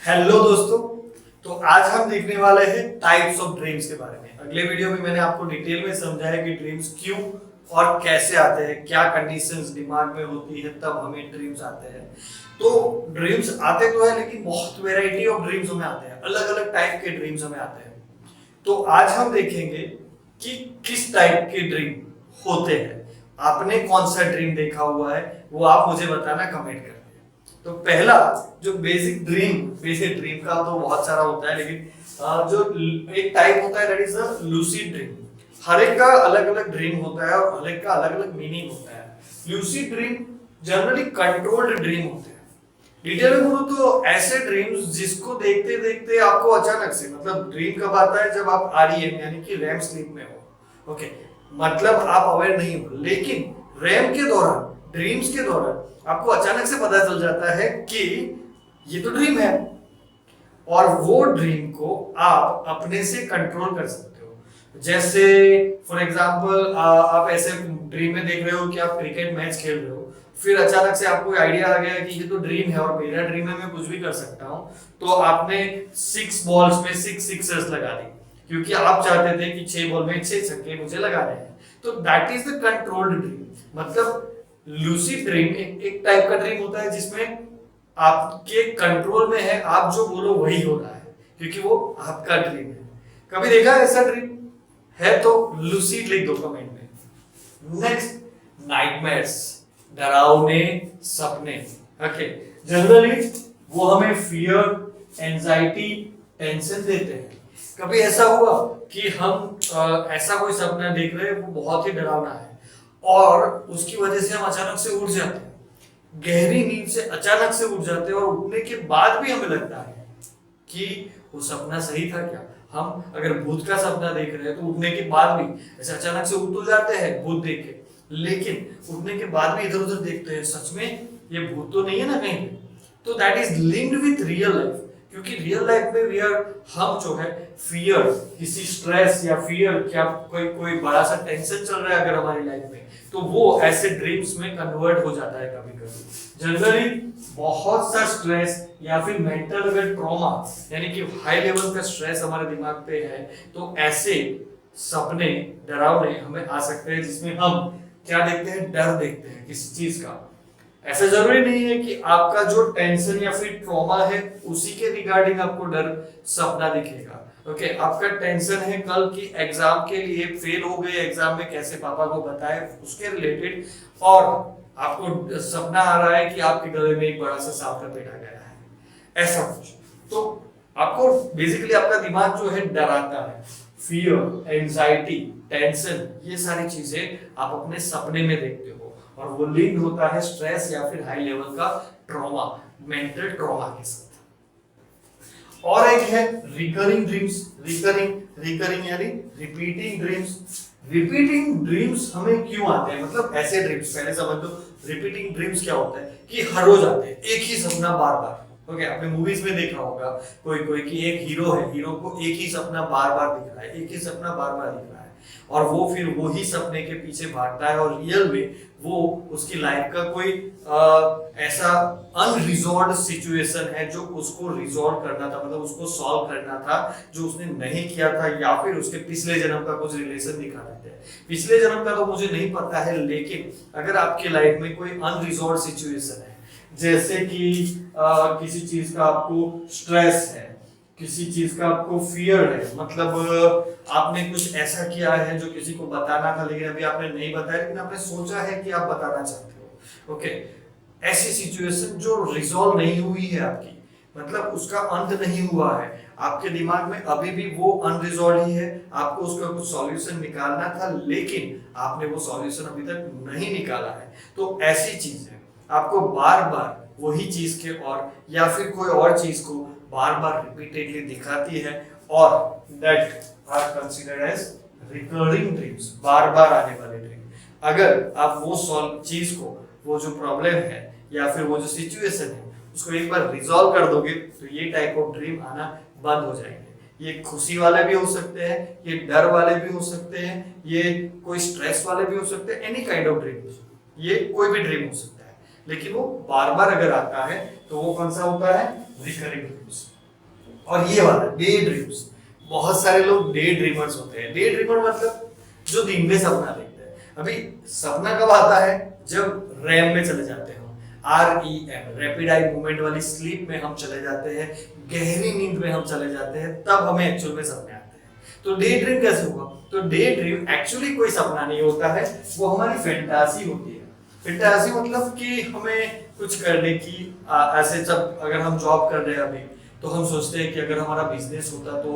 Hello दोस्तों। तो आज हम देखने वाले हैं टाइप्स ऑफ ड्रीम्स के बारे में। अगले वीडियो में मैंने आपको डिटेल में समझाया कि ड्रीम्स क्यों और कैसे आते हैं, क्या कंडीशंस दिमाग में होती है तब हमें ड्रीम्स आते हैं। तो ड्रीम्स आते तो है, लेकिन बहुत वैरायटी ऑफ ड्रीम्स हमें आते हैं, अलग अलग टाइप के ड्रीम्स हमें आते हैं। तो आज हम देखेंगे कि किस टाइप के ड्रीम होते हैं। आपने कौन सा ड्रीम देखा हुआ है वो आप मुझे बताना कमेंट करके। तो पहला जो बेसिक ड्रीम का तो बहुत सारा होता है, लेकिन जो एक टाइप होता है that is the lucid dream. हर एक का अलग अलग ड्रीम होता है और हर एक का अलग अलग मीनिंग होता है। Lucid dream generally controlled dream होते हैं। डिटेल में बोलूं तो ऐसे ड्रीम्स जिसको देखते देखते आपको अचानक से, मतलब ड्रीम कब आता है जब आप REM यानी कि रैम स्लीप में हो। ओके, मतलब आप अवेयर नहीं हो, लेकिन रैम के दौरान, ड्रीम्स के दौरान आपको अचानक से पता चल जाता है कि ये तो ड्रीम है, और वो ड्रीम को आप अपने से कंट्रोल कर सकते हो। जैसे फॉर एग्जांपल आप ऐसे ड्रीम में देख रहे हो कि आप क्रिकेट मैच खेल रहे हो, फिर अचानक से आपको आइडिया आ गया कि ये तो ड्रीम है और मेरा ड्रीम है, मैं कुछ भी कर सकता हूँ। तो आपने 6 बॉल्स में 6 सिक्सर्स लगा दी, क्योंकि आप चाहते थे कि 6 बॉल में 6 छक्के मुझे लगाने हैं। तो that is the controlled dream. मतलब लूसिड ड्रीम एक टाइप का ड्रीम होता है जिसमें आपके कंट्रोल में है, आप जो बोलो वही हो रहा है, क्योंकि वो आपका ड्रीम है। कभी देखा है ऐसा ड्रीम? है तो लूसिड लिख दो कमेंट में। नेक्स्ट, नाइटमेयर्स, डरावने सपने। ओके, जनरली वो हमें फियर, एंजाइटी, टेंशन देते हैं। कभी ऐसा हुआ कि हम ऐसा कोई सपना देख रहे हैं वो बहुत ही डरावना है और उसकी वजह से हम अचानक से उठ जाते हैं, गहरी नींद से अचानक से उठ जाते हैं, और उठने के बाद भी हमें लगता है कि वो सपना सही था क्या। हम अगर भूत का सपना देख रहे हैं तो उठने के बाद भी ऐसे अचानक से उठ तो जाते हैं भूत देख के, लेकिन उठने के बाद भी इधर उधर देखते हैं, सच में ये भूत तो नहीं है ना कहीं पे। तो that is linked with real life, क्योंकि रियल लाइफ में हम जो है फियर, किसी स्ट्रेस या फियर, क्या कोई बड़ा सा टेंशन चल रहा है अगर हमारी लाइफ में, तो वो ऐसे ड्रीम्स में कन्वर्ट हो जाता है कभी कभी। जनरली बहुत सा स्ट्रेस या फिर मेंटल अगर ट्रॉमा यानी कि हाई लेवल का स्ट्रेस हमारे दिमाग पे है, तो ऐसे सपने डरावने हमें आ सकते हैं, जिसमें हम क्या देखते हैं, डर देखते हैं किसी चीज का। ऐसा जरूरी नहीं है कि आपका जो टेंशन या फिर ट्रॉमा है उसी के रिगार्डिंग आपको डर सपना दिखेगा। ओके, आपका टेंशन है कल की एग्जाम के लिए, फेल हो गए एग्जाम में, कैसे पापा को बताए, उसके रिलेटेड, और आपको सपना आ रहा है कि आपके गले में एक बड़ा सा सांप लपेटा गया है, ऐसा कुछ। तो आपको बेसिकली आपका दिमाग जो है डराता है। फियर, एंजाइटी, टेंशन, ये सारी चीजें आप अपने सपने में देखते हो, और वो लिंक होता है स्ट्रेस या फिर हाई लेवल का ट्रॉमा, मेंटल ट्रॉमा के साथ। और एक है रिकरिंग ड्रीम्स। रिकरिंग यानी रिपीटिंग ड्रीम्स। रिपीटिंग ड्रीम्स हमें क्यों आते हैं, मतलब ऐसे ड्रीम्स, पहले समझ लो रिपीटिंग ड्रीम्स क्या होता है कि हर रोज आते हैं एक ही सपना बार बार। ओके, आपने मूवीज में देखा होगा कोई कि एक हीरो है, हीरो को एक ही सपना बार बार दिख रहा है, एक ही सपना बार बार दिख रहा है, और वो फिर वो ही सपने के पीछे भागता है, और रियल में वो उसकी लाइफ का कोई ऐसा अनरिजॉल्व्ड सिचुएशन है जो उसको रिजॉल्व करना था, मतलब उसको सॉल्व करना था, जो उसने नहीं किया था, या फिर उसके पिछले जन्म का कुछ रिलेशन दिखा देते हैं। पिछले जन्म का तो मुझे नहीं पता है, लेकिन अगर आपकी लाइफ में कोई अनरिजॉल्व्ड सिचुएशन है, जैसे कि किसी चीज का आपको स्ट्रेस है, किसी चीज का आपको फियर है, मतलब आपने कुछ ऐसा किया है जो किसी को बताना था लेकिन अभी आपने नहीं बताया, लेकिन आपने सोचा है कि आप बताना चाहते हो। ओके, ऐसी सिचुएशन जो रिजॉल्व नहीं हुई है आपकी, मतलब उसका अंत नहीं हुआ है, आपके दिमाग में अभी भी वो अनरिजॉल्व ही है, आपको उसका कुछ सॉल्यूशन निकालना था लेकिन आपने वो सॉल्यूशन अभी तक नहीं निकाला है। तो ऐसी चीज है आपको बार बार वही चीज के और या फिर कोई और चीज को बार बार रिपीटेडली दिखाती है, और that are considered as recurring dreams, बार बार आने वाले ड्रीम। अगर आप वो सॉल्व चीज को, वो जो प्रॉब्लम है या फिर वो जो सिचुएशन है, उसको एक बार रिजॉल्व कर दोगे तो ये टाइप ऑफ ड्रीम आना बंद हो जाएंगे। ये खुशी वाले भी हो सकते हैं, ये डर वाले भी हो सकते हैं, ये कोई स्ट्रेस वाले भी हो सकते हैं, एनी काइंड ऑफ ड्रीम, ये कोई भी ड्रीम हो सकता है, लेकिन वो बार बार अगर आता है तो वो कौन सा होता है, रिकरिंग ड्रीम्स। और ये वाला डे ड्रीम्स, बहुत सारे लोग डे ड्रीमर्स होते हैं। डे ड्रीमर मतलब जो दिन में सपना देखते हैं। अभी सपना कब आता है? जब रैम में चले जाते हैं, REM रैपिड आई मूवमेंट वाली स्लीप में हम चले जाते हैं, गहरी नींद में हम चले जाते हैं, तब हमें एक्चुअल में सपने आते हैं। तो डे ड्रीम कैसे हुआ? तो डे ड्रीम एक्चुअली कोई सपना नहीं होता है, वो हमारी फैंटासी होती है। फैंटासी मतलब कि हमें कुछ करने की ऐसे जब अगर हम जॉब कर रहे हैं अभी, तो हम सोचते हैं कि अगर हमारा बिजनेस होता तो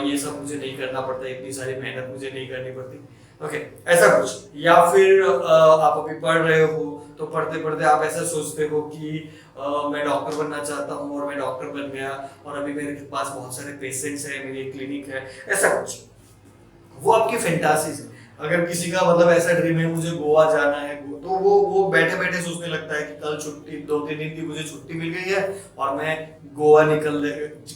ये सब मुझे नहीं करना पड़ता, इतनी सारी मेहनत मुझे नहीं करनी पड़ती। ओके, ऐसा कुछ। या फिर आप अभी पढ़ रहे हो तो पढ़ते पढ़ते आप ऐसा सोचते हो कि मैं डॉक्टर बनना चाहता हूँ और मैं डॉक्टर बन गया और अभी मेरे पास बहुत सारे पेशेंट्स हैं, मेरी एक क्लिनिक है, ऐसा कुछ। वो आपकी फैंटासीज है। अगर किसी का मतलब ऐसा ड्रीम है मुझे गोवा जाना है, तो वो बैठे बैठे सोचने लगता है कि कल छुट्टी, 2-3 दिन की मुझे छुट्टी मिल गई है और मैं गोवा निकल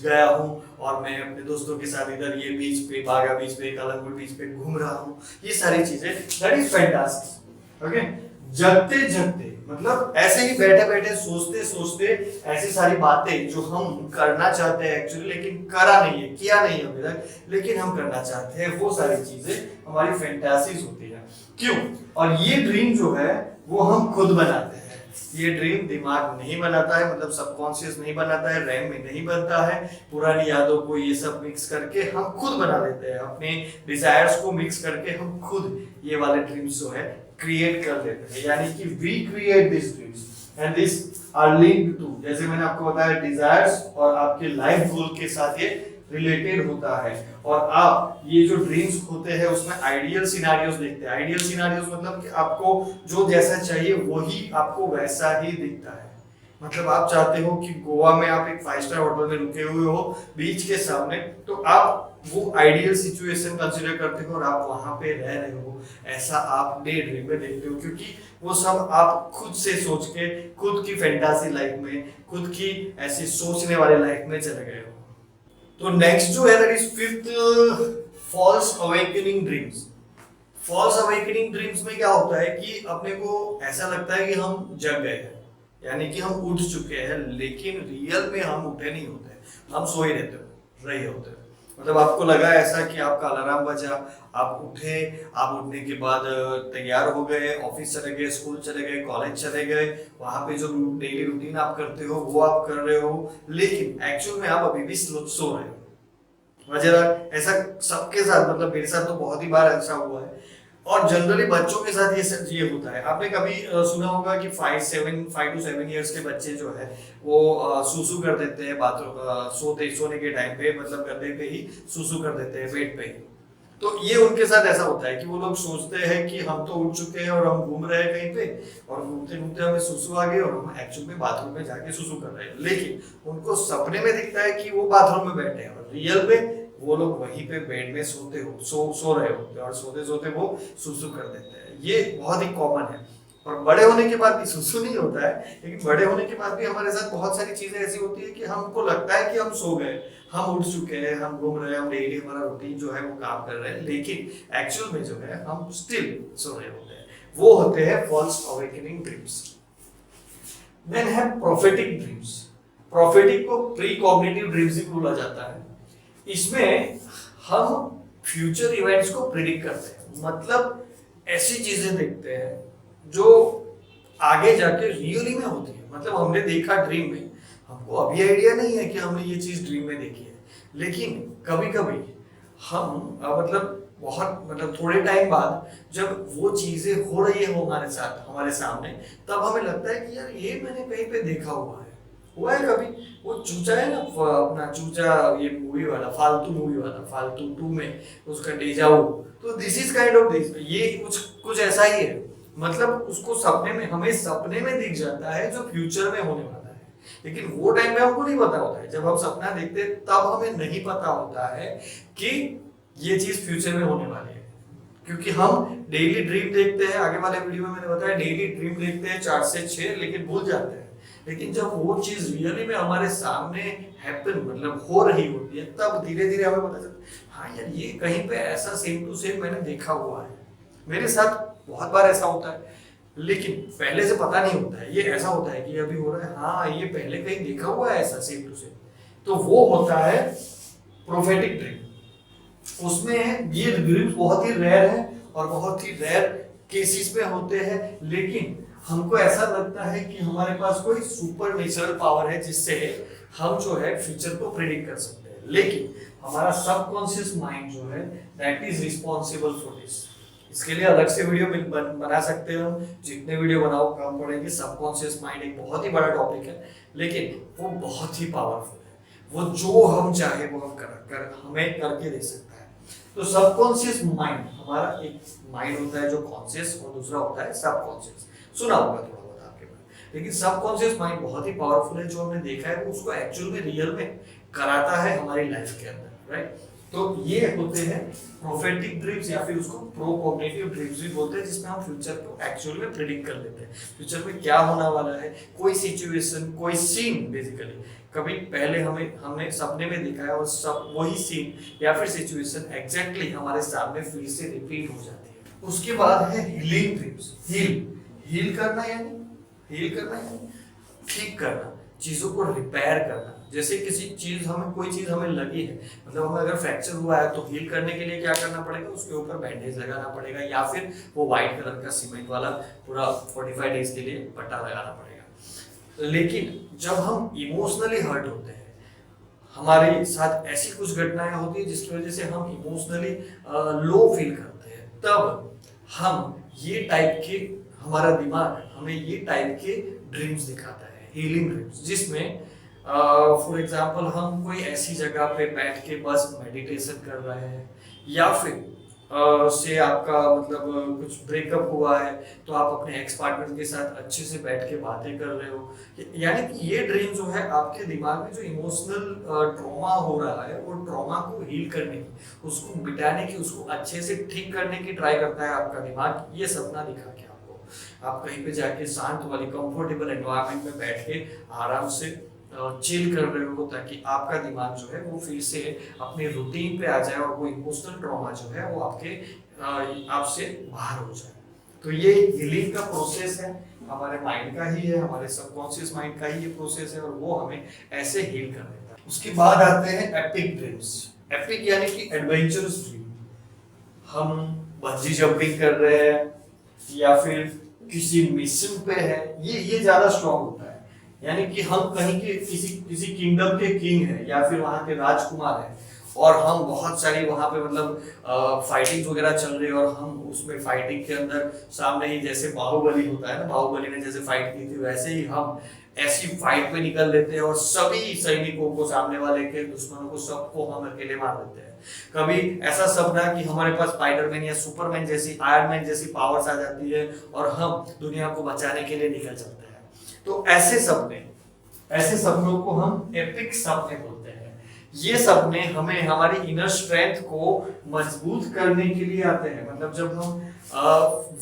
गया हूँ और मैं अपने दोस्तों के साथ इधर ये बीच पे, बागा बीच पे, कलंगुट बीच पे घूम रहा हूँ। ये सारी चीजें दैट इज फैंटासी। ओके, जगते जगते मतलब ऐसे ही बैठे बैठे सोचते सोचते ऐसी सारी बातें जो हम करना चाहते हैं एक्चुअली, लेकिन करा नहीं है, किया नहीं है अभी तक, लेकिन हम करना चाहते हैं, वो सारी चीजें हमारी फैंटासीज होती है। क्यों? और ये ड्रीम जो है वो हम खुद बनाते हैं। ये ड्रीम दिमाग नहीं बनाता है, मतलब सबकॉन्शियस नहीं बनाता है, रैम में नहीं बनता है। पुरानी यादों को ये सब मिक्स करके हम खुद बना लेते हैं, अपने डिजायर्स को मिक्स करके हम खुद ये वाले ड्रीम्स जो है क्रिएट कर देते हैं। यानी कि we create this dreams and this are linked to, जैसे मैंने आपको बताया, डिजायर्स और आपके लाइफ गोल के साथ ये रिलेटेड होता है। और आप ये जो ड्रीम्स होते हैं उसमें आइडियल सिनारियोस देखते हैं। आइडियल सिनारियोस मतलब कि आपको जो जैसा चाहिए वही आपको वैसा ही दिखता है। मतलब आप चाहते हो कि गोवा में आप एक 5 स्टार होटल में रुके हुए हो बीच के सामने, तो आप वो आइडियल सिचुएशन कंसीडर करते हो और आप वहां पे रह रहे हो, ऐसा आप डे ड्रीम में देखते हो, क्योंकि वो सब आप खुद से सोच के खुद की फैंटासी लाइफ में, खुद की ऐसी सोचने वाले लाइफ में चले गए हो। तो नेक्स्ट जो है that is fifth, false awakening dreams. False awakening dreams में क्या होता है कि अपने को ऐसा लगता है कि हम जग गए हैं, यानी कि हम उठ चुके हैं, लेकिन रियल में हम उठे नहीं होते, हम सो ही रहे होते। मतलब आपको लगा ऐसा कि आपका अलार्म बजा, आप उठे, आप उठने के बाद तैयार हो गए, ऑफिस चले गए, स्कूल चले गए, कॉलेज चले गए, वहां पे जो डेली रूटीन आप करते हो वो आप कर रहे हो, लेकिन एक्चुअल में आप अभी भी सो रहे हो। वजह ऐसा सबके साथ, मतलब मेरे साथ तो बहुत ही बार ऐसा हुआ है, और जनरली बच्चों के साथ ये होता है। आपने कभी सुना होगा कि 5 to 7 इयर्स के बच्चे जो है वो सूसू कर देते हैं बाथरूम, सोने के टाइम पे, मतलब गद्दे पे ही सूसू कर देते हैं, बेड पे ही। तो ये उनके साथ ऐसा होता है कि वो लोग सोचते हैं कि हम तो उठ चुके हैं और हम घूम रहे हैं कहीं पे, और घूमते घूमते हमें सूसू आ गए और हम एक्चुअल में बाथरूम में जाके सूसू कर रहे हैं, लेकिन उनको सपने में दिखता है कि वो बाथरूम में बैठे हैं, और रियल में वो लोग वहीं पे बेड में सो रहे होते हैं और सोते सोते वो सुसु कर देते हैं। ये बहुत ही कॉमन है। और बड़े होने के बाद भी सुसु नहीं होता है, लेकिन बड़े होने के बाद भी हमारे साथ बहुत सारी चीजें ऐसी होती है कि हमको लगता है कि हम सो गए, हम उठ चुके हैं, हम घूम रहे हैं, हम डेली हमारा रूटीन जो है वो काम कर रहे हैं, लेकिन एक्चुअल में जो है हम स्टिल सो रहे होते हैं। वो होते हैं फॉल्स अवेकनिंग ड्रीम्स। देन है प्रोफेटिक ड्रीम्स। प्रोफेटिक को प्री कॉग्निटिव ड्रीम्स भी बोला जाता है। इसमें हम फ्यूचर इवेंट्स को प्रिडिक्ट करते हैं, मतलब ऐसी चीजें देखते हैं जो आगे जाके रियली में होती है। मतलब हमने देखा ड्रीम में, हमको अभी आइडिया नहीं है कि हमने ये चीज ड्रीम में देखी है, लेकिन कभी कभी हम मतलब थोड़े टाइम बाद जब वो चीजें हो रही है हमारे साथ, हमारे सामने, तब हमें लगता है कि यार ये मैंने कहीं पे देखा हुआ है कभी। वो चूचा है ना, अपना चूचा, ये मूवी वाला, फालतू मूवी वाला, फालतू 2 में उसका डेजा वू, तो this is kind of this, ये कुछ ऐसा ही है। मतलब उसको सपने में, हमें सपने में दिख जाता है जो फ्यूचर में होने वाला है, लेकिन वो टाइम में हमको नहीं पता होता है। जब हम सपना देखते हैं तब हमें नहीं पता होता है कि ये चीज फ्यूचर में होने वाली है, क्योंकि हम डेली ड्रीम देखते हैं। आगे वाले वीडियो में मैंने बताया डेली ड्रीम देखते हैं 4 से 6, लेकिन भूल जाते हैं। लेकिन जब वो चीज रियली में हमारे सामने हैपन, मतलब हो रही होती है, तब धीरे धीरे हमें पता चलता है हाँ यार ये कहीं पे ऐसा सेम टू सेम मैंने देखा हुआ है। मेरे साथ बहुत बार ऐसा होता है, लेकिन पहले से पता नहीं होता है। ये ऐसा होता है कि अभी हो रहा है, हाँ ये पहले कहीं देखा हुआ है ऐसा सेम टू सेम, तो वो होता है प्रोफेटिक ड्रीम। उसमें ये ड्रीम्स बहुत ही रेयर है और बहुत ही रेयर केसेस में होते हैं, लेकिन हमको ऐसा लगता है कि हमारे पास कोई सुपर नेचुरल पावर है जिससे हम जो है फ्यूचर को प्रेडिक्ट कर सकते हैं। लेकिन हमारा सबकॉन्शियस माइंड जो है that is responsible for this. इसके लिए अलग से वीडियो बना सकते हैं हम, जितने वीडियो बनाओ कम पड़ेंगे। सबकॉन्शियस माइंड एक बहुत ही बड़ा टॉपिक है, लेकिन वो बहुत ही पावरफुल है। वो जो हम चाहे वो हम हमें करके दे सकता है। तो सबकॉन्शियस माइंड, हमारा एक माइंड होता है जो कॉन्शियस और दूसरा होता है सबकॉन्शियस। सुना होगा थोड़ा बहुत आपके पास, लेकिन सबकॉन्शियस माइंड बहुत ही पावरफुल है। जो हमने देखा है वो उसको एक्चुअल में रियल में कराता है हमारी लाइफ के अंदर, राइट। तो ये होते हैं प्रोफेटिक ड्रीम्स या फिर उसको प्रोकॉग्निटिव ड्रीम्स भी बोलते हैं, जिसमें हम फ्यूचर को एक्चुअल में प्रेडिक्ट कर लेते हैं। फ्यूचर में क्या होने वाला है, कोई सिचुएशन, कोई सीन, बेसिकली कभी पहले हमने सपने में देखा है और सब वही सीन या फिर सिचुएशन एग्जैक्टली हमारे सामने फिर से रिपीट हो जाती है। उसके बाद है हीलिंग ड्रीम्स। हील करना यानी ठीक करना, चीजों को रिपेयर करना। जैसे किसी चीज कोई चीज हमें लगी है, मतलब हमें अगर फ्रैक्चर हुआ है तो हील करने के लिए क्या करना पड़ेगा, उसके ऊपर बैंडेज लगाना पड़ेगा या फिर वो व्हाइट कलर का सीमेंट वाला पूरा 45 डेज के लिए पट्टा लगाना पड़ेगा। लेकिन जब हम इमोशनली हर्ट होते हैं, हमारे साथ ऐसी कुछ घटनाएं होती है जिसकी वजह से हम इमोशनली लो फील करते हैं, तब हम ये टाइप के, हमारा दिमाग हमें ये टाइप के ड्रीम्स दिखाता है, हीलिंग ड्रीम्स, जिसमें फॉर एग्जांपल हम कोई ऐसी जगह पे बैठ के बस मेडिटेशन कर रहे हैं, या फिर से आपका मतलब कुछ ब्रेकअप हुआ है तो आप अपने एक्स पार्टनर के साथ अच्छे से बैठ के बातें कर रहे हो। यानी कि ये ड्रीम जो है आपके दिमाग में जो इमोशनल ट्रॉमा हो रहा है, वो ट्रॉमा को हील करने की, उसको मिटाने की, उसको अच्छे से ठीक करने की ट्राई करता है आपका दिमाग, ये सपना दिखा के आपको। आप कहीं पे जाके शांत वाली कंफर्टेबल एनवायरनमेंट में बैठ के आराम से चिल कर रहे हो, ताकि आपका दिमाग जो है वो फिर से अपने रूटीन पे आ जाए और वो इमोशनल ट्रॉमा जो है वो आपसे बाहर हो जाए। तो ये हीलिंग का प्रोसेस है, हमारे माइंड का ही है, हमारे सबकॉन्शियस माइंड का ही ये प्रोसेस है, और वो हमें ऐसे हील कर देता है। उसके बाद आते हैं एपिक ड्रीम्स। एपिक यानी कि एडवेंचरस ड्रीम। हम बंजी जंपिंग कर रहे हैं या फिर किसी मिशन पे है, ये ज्यादा स्ट्रॉन्ग होता है। यानी कि हम कहीं के किसी किंगडम के किंग हैं या फिर वहां के राजकुमार हैं, और हम बहुत सारी वहां पे मतलब फाइटिंग वगैरह चल रही है, और हम उसमें फाइटिंग के अंदर सामने ही, जैसे बाहुबली होता है ना, बाहुबली ने जैसे फाइट की थी, वैसे ही हम ऐसी फाइट में निकल लेते हैं और सभी सैनिकों को, सामने वाले के दुश्मनों को, सबको हम अकेले मार देते हैं। कभी ऐसा सपना कि हमारे पास स्पाइडरमैन या सुपरमैन जैसी, आयरन मैन जैसी पावर्स आ जाती है और हम दुनिया को बचाने के लिए निकल चलते हैं। तो ऐसे सपनों को हम एपिक सपने बोलते हैं। ये सपने हमें हमारी इनर स्ट्रेंथ को मजबूत करने के लिए आते हैं। मतलब जब हम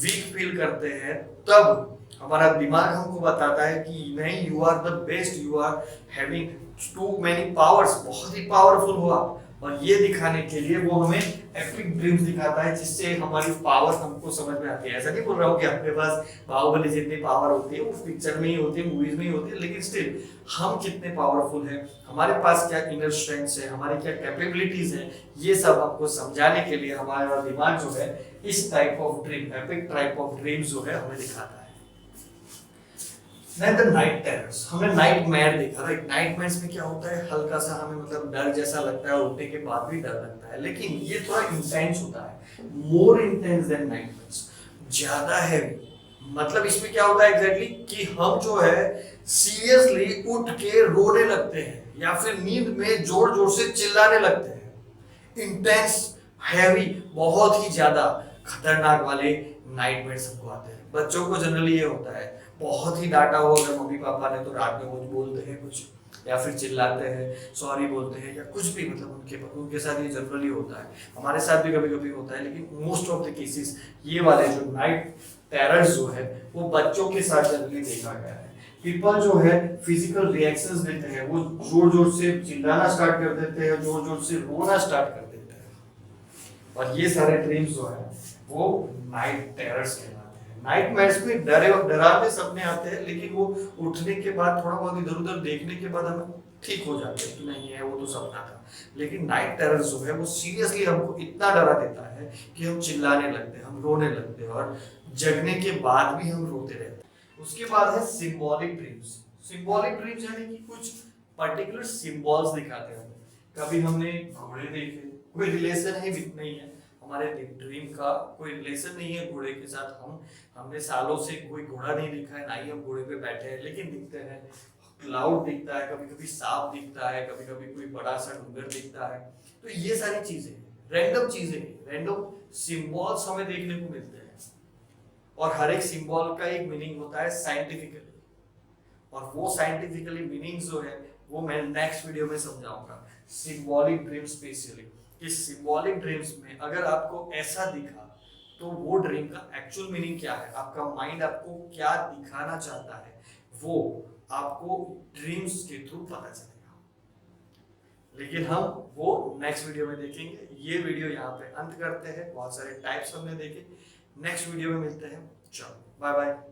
वीक फील करते हैं, तब हमारा दिमाग हमको बताता है कि नहीं, you are the best, you are having too many powers, बहुत ही पावरफुल हो आप। और ये दिखाने के लिए वो हमें एपिक ड्रीम्स दिखाता है, जिससे हमारी पावर हमको समझ में आती है। ऐसा नहीं बोल रहा हूँ कि आपके पास बाहुबली जितनी पावर होती है वो पिक्चर में ही होती है, मूवीज में ही होती है, लेकिन स्टिल हम कितने पावरफुल हैं, हमारे पास क्या इनर स्ट्रेंथ है, हमारी क्या कैपेबिलिटीज है, ये सब आपको समझाने के लिए हमारा दिमाग जो है इस type of dream, epic type of dreams जो है हमें दिखाता है। नाइट टेरर्स, हमने नाइटमेयर देखा, राइट। नाइटमेयर्स में क्या होता है, हल्का सा हमें मतलब डर जैसा लगता है, उठने के बाद भी डर लगता है, लेकिन ये थोड़ा इंटेंस होता है, मोर इंटेंस देन नाइटमेयर्स, ज्यादा हैवी। मतलब इसमें क्या होता है एग्जैक्टली कि हम जो है सीरियसली उठ के रोने लगते हैं या फिर नींद में जोर जोर से चिल्लाने लगते हैं। इंटेंस, हैवी, बहुत ही ज्यादा खतरनाक वाले नाइटमेयर्स हमको आते हैं। बच्चों को जनरली ये होता है, बहुत ही डांटा हो अगर मम्मी पापा ने तो रात में वो बोलते हैं कुछ, या फिर चिल्लाते हैं, सॉरी बोलते हैं, या कुछ भी, मतलब उनके साथ ये जनरली होता है। हमारे साथ भी कभी कभी होता है, लेकिन मोस्ट ऑफ द केसेस ये वाले जो नाइट टेरर्स जो है वो बच्चों के साथ जनरली देखा गया है। पीपल जो है फिजिकल रिएक्शंस देते हैं, वो जोर जोर से चिल्लाना स्टार्ट कर देते हैं, जोर जोर से रोना स्टार्ट कर देते हैं, और ये सारे ड्रीम्स जो है वो नाइट टेरर्स कहलाते हैं। नाइटमेयर्स में डरावने सपने आते हैं, लेकिन वो उठने के बाद, थोड़ा बहुत इधर उधर देखने के बाद हमें ठीक हो जाते हैं कि नहीं है वो तो सपना था। लेकिन नाइट टेरर जो है वो सीरियसली हमको इतना डरा देता है कि हम चिल्लाने लगते हैं, हम रोने लगते हैं, और जगने के बाद भी हम रोते रहते हैं। उसके बाद है सिंबॉलिक ड्रीम्स। सिंबॉलिक ड्रीम्स यानी कि कुछ पर्टिकुलर सिंबल्स दिखाते हैं हमें। कभी हमने घोड़े देखे, कोई रिलेशन है नहीं है, हमारे ड्रीम का कोई रिलेशन नहीं है घोड़े के साथ, हमने सालों से कोई घोड़ा नहीं दिखा है, ना ही हम घोड़े पे बैठे हैं, लेकिन दिखते हैं। क्लाउड दिखता है, कभी कभी सांप दिखता है, कभी कभी कोई बड़ा सा डूंगर दिखता है। तो ये सारी चीजें रैंडम चीजें, रैंडम सिंबल्स हमें देखने को मिलते हैं, और हर एक सिंबल का एक मीनिंग होता है साइंटिफिकली, और वो साइंटिफिकली मीनिंग जो है वो मैं नेक्स्ट वीडियो में समझाऊंगा। सिंबॉलिक ड्रीम स्पेशली, इस सिंबॉलिक ड्रीम्स में अगर आपको ऐसा दिखा तो वो ड्रीम का एक्चुअल मीनिंग क्या है, आपका माइंड आपको क्या दिखाना चाहता है, वो आपको ड्रीम्स के थ्रू पता चलेगा। लेकिन हम वो नेक्स्ट वीडियो में देखेंगे। ये वीडियो यहाँ पे अंत करते हैं, बहुत सारे टाइप्स हमने देखे, नेक्स्ट वीडियो में मिलते हैं। चलो बाय बाय।